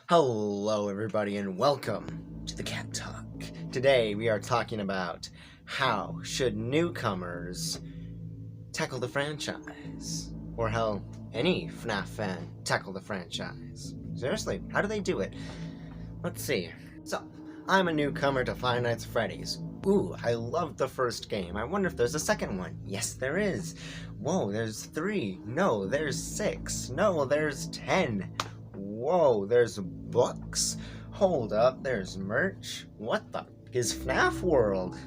Hello everybody and welcome to the Cat Talk. Today we are talking about how should newcomers tackle the franchise, or how any FNAF fan tackle the franchise. Seriously, how do they do it? Let's see. So, I'm a newcomer to Five Nights at Freddy's. Ooh, I loved the first game. I wonder if there's a second one. Yes, there is. Whoa, there's 3. No, there's 6. No, there's 10. Whoa, there's books? Hold up, there's merch? What the is FNAF World?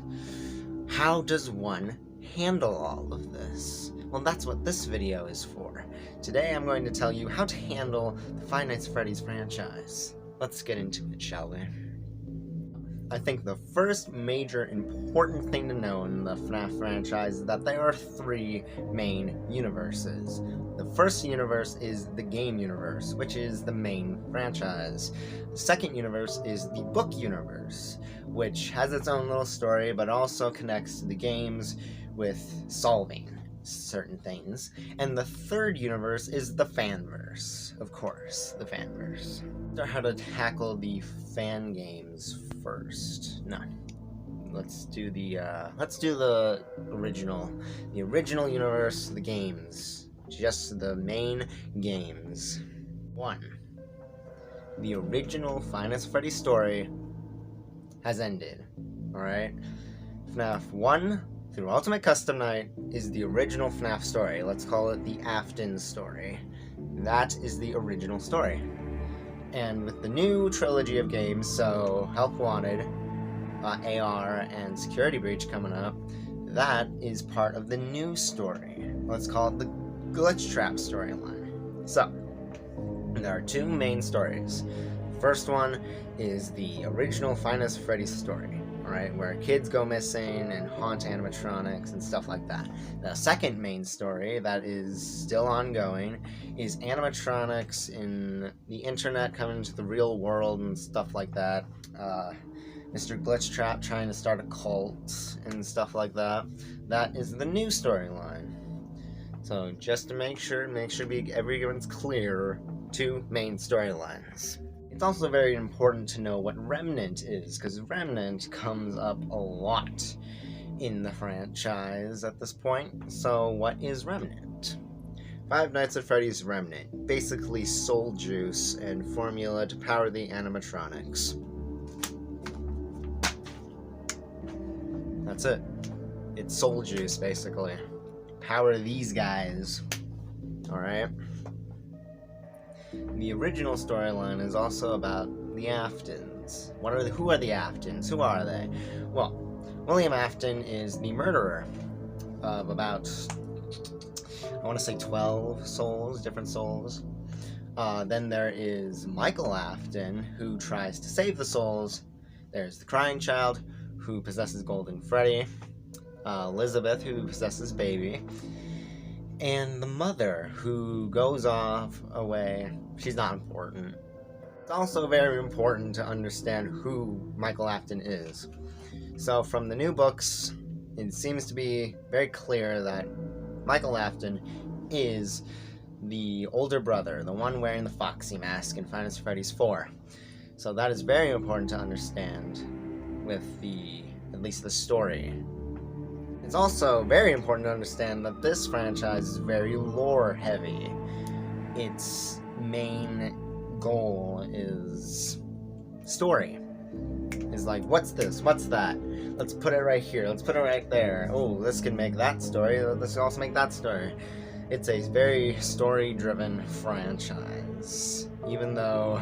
How does one handle all of this? Well, that's what this video is for. Today I'm going to tell you how to handle the Five Nights at Freddy's franchise. Let's get into it, shall we? I think the first major important thing to know in the FNAF franchise is that there are 3 main universes. The first universe is the game universe, which is the main franchise. The second universe is the book universe, which has its own little story, but also connects to the games with solving certain things. And the third universe is the fanverse, of course, the fanverse. How to tackle the fan games first. No. Let's do the original universe, the games. Just the main games. 1. The original Five Nights at Freddy's story has ended. Alright? FNAF 1 through Ultimate Custom Night is the original FNAF story. Let's call it the Afton story. That is the original story. And with the new trilogy of games, so Help Wanted, AR, and Security Breach coming up, that is part of the new story. Let's call it the Glitch Trap storyline. So, there are 2 main stories. The first one is the original Five Nights at Freddy's story, alright, where kids go missing and haunt animatronics and stuff like that. The second main story that is still ongoing is animatronics in the internet coming into the real world and stuff like that. Mr. Glitch Trap trying to start a cult and stuff like that. That is the new storyline. So just to make sure everyone's clear, 2 main storylines. It's also very important to know what Remnant is, because Remnant comes up a lot in the franchise at this point. So what is Remnant? Five Nights at Freddy's Remnant. Basically soul juice and formula to power the animatronics. That's it. It's soul juice, basically. Power these guys. Alright? The original storyline is also about the Aftons. Who are the Aftons? Who are they? Well, William Afton is the murderer of about, I want to say 12 souls, different souls. Then there is Michael Afton, who tries to save the souls. There's the Crying Child, who possesses Golden Freddy. Elizabeth, who possesses Baby. And the mother, who goes off away. She's not important. It's also very important to understand who Michael Afton is. So from the new books, it seems to be very clear that Michael Afton is the older brother, the one wearing the Foxy mask in Five Nights at Freddy's 4. So that is very important to understand with at least the story. It's also very important to understand that this franchise is very lore-heavy. Its main goal is story. It's like, what's this? What's that? Let's put it right here. Let's put it right there. Oh, this can make that story. This can also make that story. It's a very story-driven franchise. Even though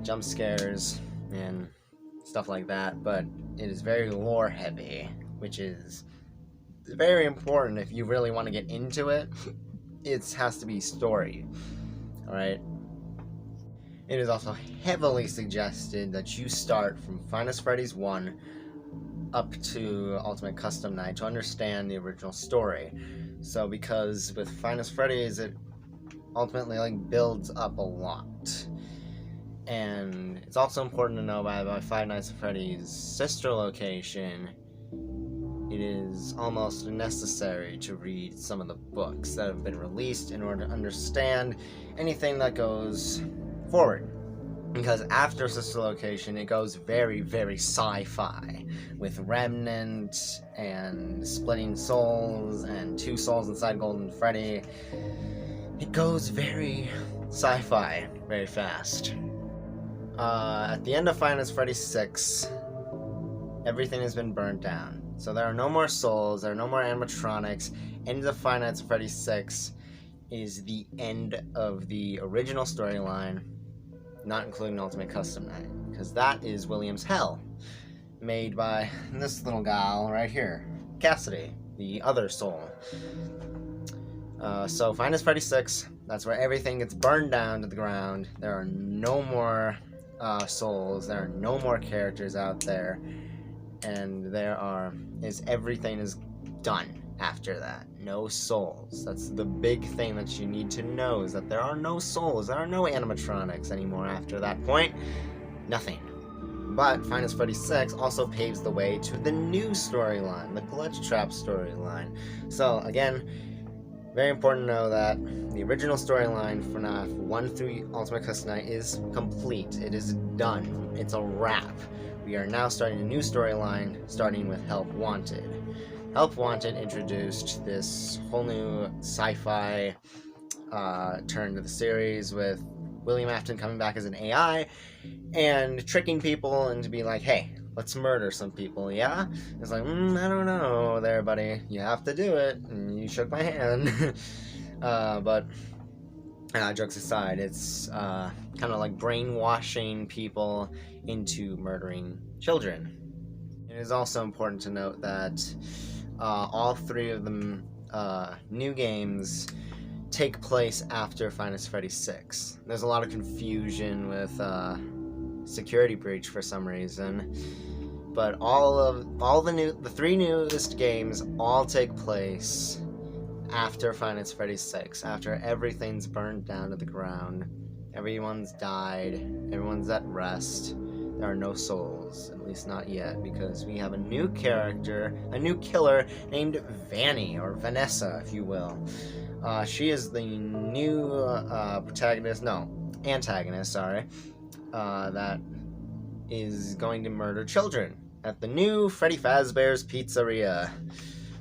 jump scares and stuff like that, but it is very lore-heavy, which is very important if you really want to get into it. It has to be story. Alright? It is also heavily suggested that you start from Five Nights at Freddy's 1 up to Ultimate Custom Night to understand the original story. So because with Five Nights at Freddy's, it ultimately builds up a lot. And it's also important to know by Five Nights at Freddy's sister location, it is almost necessary to read some of the books that have been released in order to understand anything that goes forward. Because after Sister Location, it goes very, very sci-fi, with Remnant and splitting souls and 2 souls inside Golden Freddy. It goes very sci-fi, very fast. At the end of Five Nights at Freddy's 6, everything has been burnt down. So there are no more souls, there are no more animatronics. End of Five Nights at Freddy's 6 is the end of the original storyline, not including Ultimate Custom Night, because that is William's Hell, made by this little gal right here, Cassidy, the other soul. So Five Nights at Freddy's 6, that's where everything gets burned down to the ground. There are no more souls, there are no more characters out there, and everything is done after that. No souls. That's the big thing that you need to know, is that there are no souls, there are no animatronics anymore after that point. Nothing. But Five Nights at Freddy's 6 also paves the way to the new storyline, the Glitch Trap storyline. So again, very important to know that the original storyline for FNAF 1 through Ultimate Custom Night is complete. It is done. It's a wrap. We are now starting a new storyline, starting with Help Wanted. Help Wanted introduced this whole new sci-fi turn to the series, with William Afton coming back as an AI and tricking people into be like, hey, let's murder some people, yeah? It's like, I don't know there, buddy. You have to do it. And you shook my hand. But jokes aside, it's kind of like brainwashing people into murdering children. It is also important to note that all 3 of the new games take place after Five Nights at Freddy's 6. There's a lot of confusion with security breach for some reason, but the 3 newest games all take place after Five Nights at Freddy's 6, after everything's burned down to the ground, everyone's died, everyone's at rest. There are no souls, at least not yet, because we have a new character, a new killer named Vanny, or Vanessa, if you will. She is the new antagonist, that is going to murder children at the new Freddy Fazbear's Pizzeria.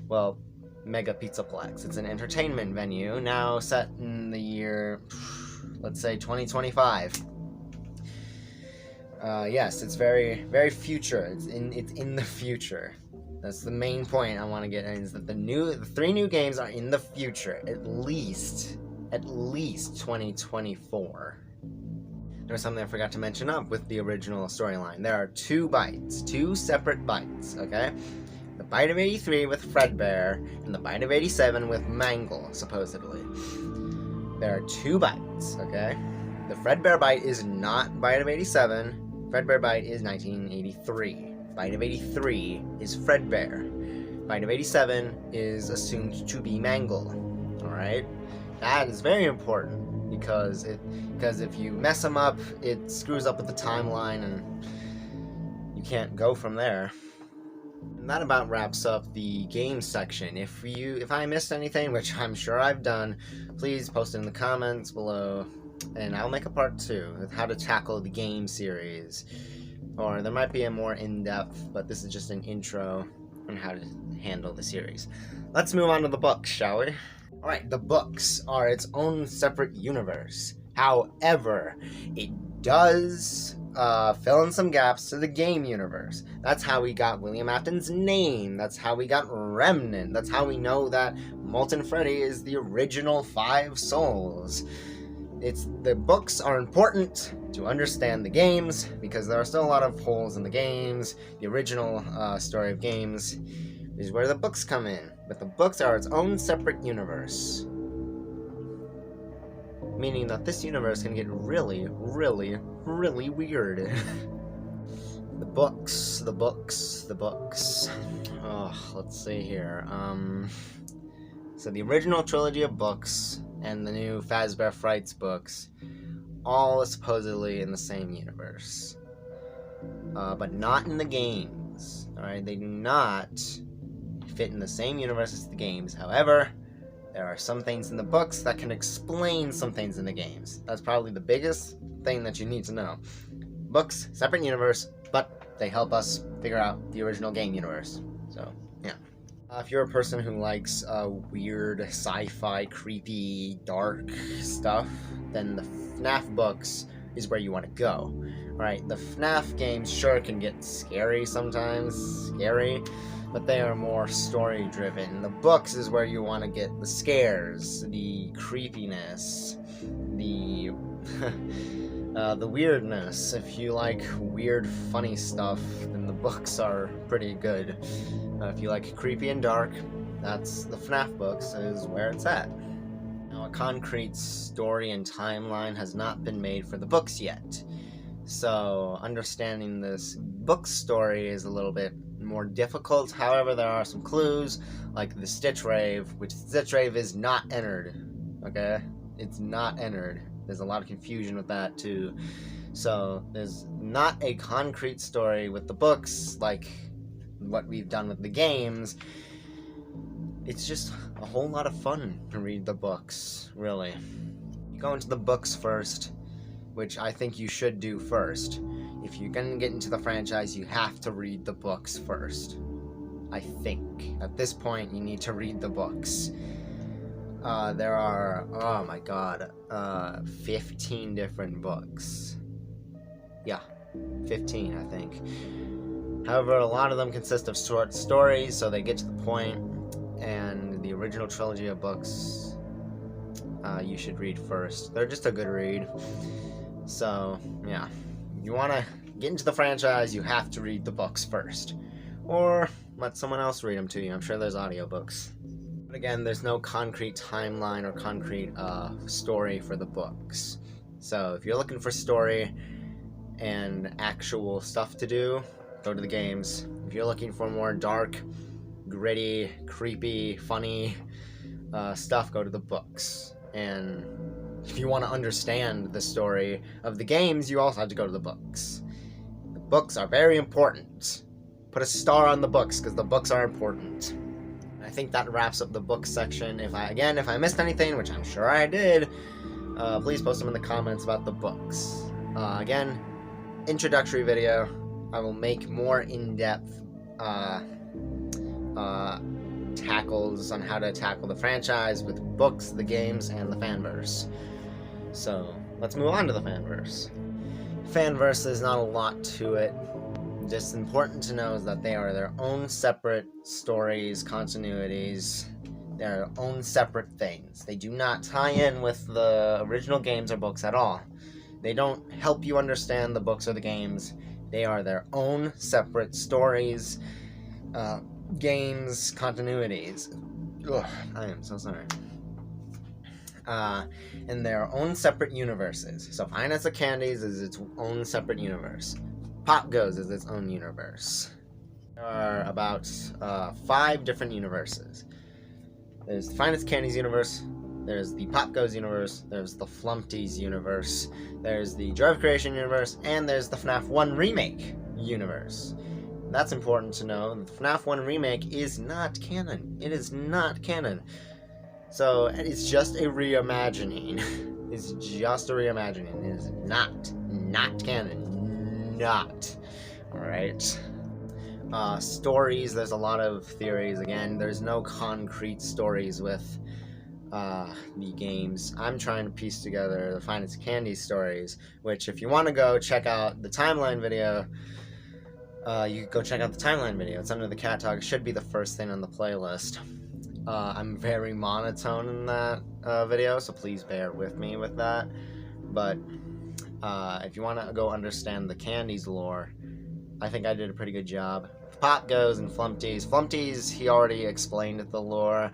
Well, Mega Pizzaplex. It's an entertainment venue, now set in the year, let's say, 2025. Yes, it's very, very future. It's in the future. That's the main point I want to get in, is that the 3 new games are in the future, at least 2024. There's something I forgot to mention up with the original storyline. There are 2 separate bites, okay? The bite of 83 with Fredbear, and the bite of 87 with Mangle, supposedly. There are 2 bites, okay? The Fredbear bite is not bite of 87. Fredbear bite is 1983. Bite of 83 is Fredbear. Bite of 87 is assumed to be Mangle. Alright? That is very important, because if you mess them up, it screws up with the timeline and you can't go from there. And that about wraps up the game section. If I missed anything, which I'm sure I've done, please post it in the comments below, and I'll make a part 2 of how to tackle the game series. Or there might be a more in-depth, but this is just an intro on how to handle the series. Let's move on to the books, shall we? Alright, the books are its own separate universe. However, it does fill in some gaps to the game universe. That's how we got William Afton's name. That's how we got Remnant. That's how we know that Molten Freddy is the original 5 souls. The books are important to understand the games, because there are still a lot of holes in the games. The original story of games is where the books come in, but the books are its own separate universe, meaning that this universe can get really, really, really weird. The books. Oh, let's see here. So the original trilogy of books and the new Fazbear Frights books, all supposedly in the same universe, but not in the games. Alright, they do not fit in the same universe as the games. However, there are some things in the books that can explain some things in the games. That's probably the biggest thing that you need to know. Books, separate universe, but they help us figure out the original game universe. So, yeah. If you're a person who likes weird, sci-fi, creepy, dark stuff, then the FNAF books is where you want to go. Right? The FNAF games sure can get scary sometimes, but they are more story-driven. The books is where you want to get the scares, the creepiness, the the weirdness. If you like weird, funny stuff, then the books are pretty good. If you like creepy and dark, that's the FNAF books is where it's at. Now, a concrete story and timeline has not been made for the books yet. So, understanding this book story is a little bit more difficult. However, there are some clues, like the Stitch Rave, which Stitch Rave is not entered. Okay? It's not entered. There's a lot of confusion with that, too. So, there's not a concrete story with the books, like what we've done with the games. It's just a whole lot of fun to read the books, really. You go into the books first, which I think you should do first. If you're gonna get into the franchise, you have to read the books first. I think. At this point, you need to read the books. There are, oh my god, 15 different books. Yeah, 15, I think. However, a lot of them consist of short stories, so they get to the point, and the original trilogy of books, you should read first. They're just a good read. So, yeah. If you want to get into the franchise, you have to read the books first. Or let someone else read them to you. I'm sure there's audiobooks. But again, there's no concrete timeline or concrete story for the books. So if you're looking for story and actual stuff to do, go to the games. If you're looking for more dark, gritty, creepy, funny stuff, go to the books. And if you want to understand the story of the games, you also have to go to the books. The books are very important. Put a star on the books, because the books are important. I think that wraps up the book section. If I missed anything, which I'm sure I did, please post them in the comments about the books. Again, introductory video. I will make more in-depth tackles on how to tackle the franchise with books, the games, and the fanverse. So, let's move on to the fanverse. Fanverse, there's not a lot to it. Just important to know is that they are their own separate stories, continuities, their own separate things. They do not tie in with the original games or books at all. They don't help you understand the books or the games. They are their own separate stories, games, continuities. Ugh, I am so sorry. In their own separate universes. So Finance of Candies is its own separate universe. Pop Goes is its own universe. There are about 5 different universes. There's the Finance Candies universe, there's the Pop Goes universe, there's the Flumpties universe, there's the Joy of Creation universe, and there's the FNAF 1 Remake universe. That's important to know. The FNAF 1 Remake is not canon. It is not canon. So, it's just a reimagining. It's just a reimagining. It is not canon. Not. Alright. Stories, there's a lot of theories. Again, there's no concrete stories with the games. I'm trying to piece together the Finance Candy stories, which if you want to go check out the timeline video, you can go check out the timeline video. It's under the cat talk. It should be the first thing on the playlist. I'm very monotone in that video, so please bear with me with that. But if you want to go understand the Candies lore, I think I did a pretty good job. Pop Goes and Flumpties. Flumpties, he already explained the lore.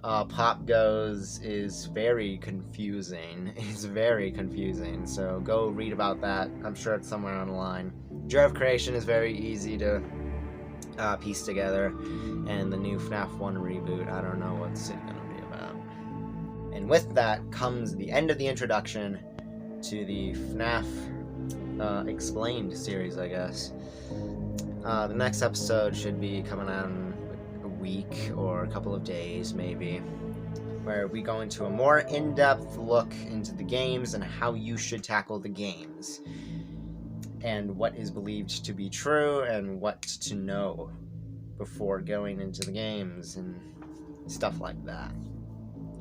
Pop Goes is very confusing. It's very confusing, so go read about that. I'm sure it's somewhere online. Joy of Creation is very easy to piece together, and the new FNAF 1 reboot, I don't know what's it gonna be about. And with that comes the end of the introduction to the FNAF Explained series, I guess. The next episode should be coming out in a week or a couple of days, maybe. where we go into a more in-depth look into the games and how you should tackle the games, and what is believed to be true and what to know before going into the games and stuff like that.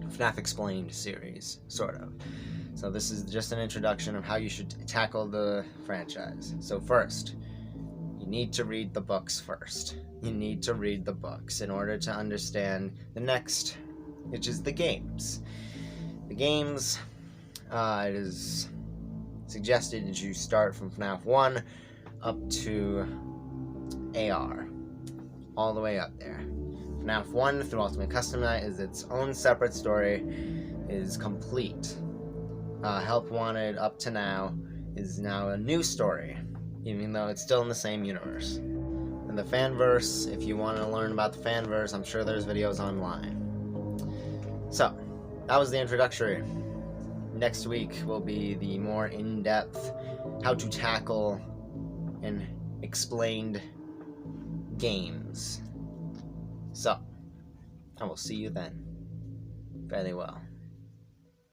FNAF Explained series, sort of. So this is just an introduction of how you should tackle the franchise. So first, you need to read the books first. You need to read the books in order to understand the next, which is the games. The games, it is suggested that you start from FNAF 1 up to AR. All the way up there. FNAF 1 through Ultimate Custom Night is its own separate story, is complete. Help Wanted up to now is now a new story, even though it's still in the same universe. And the fanverse, if you want to learn about the fanverse, I'm sure there's videos online. So, that was the introductory. Next week will be the more in-depth how to tackle and explained games. So, I will see you then. Fairly well.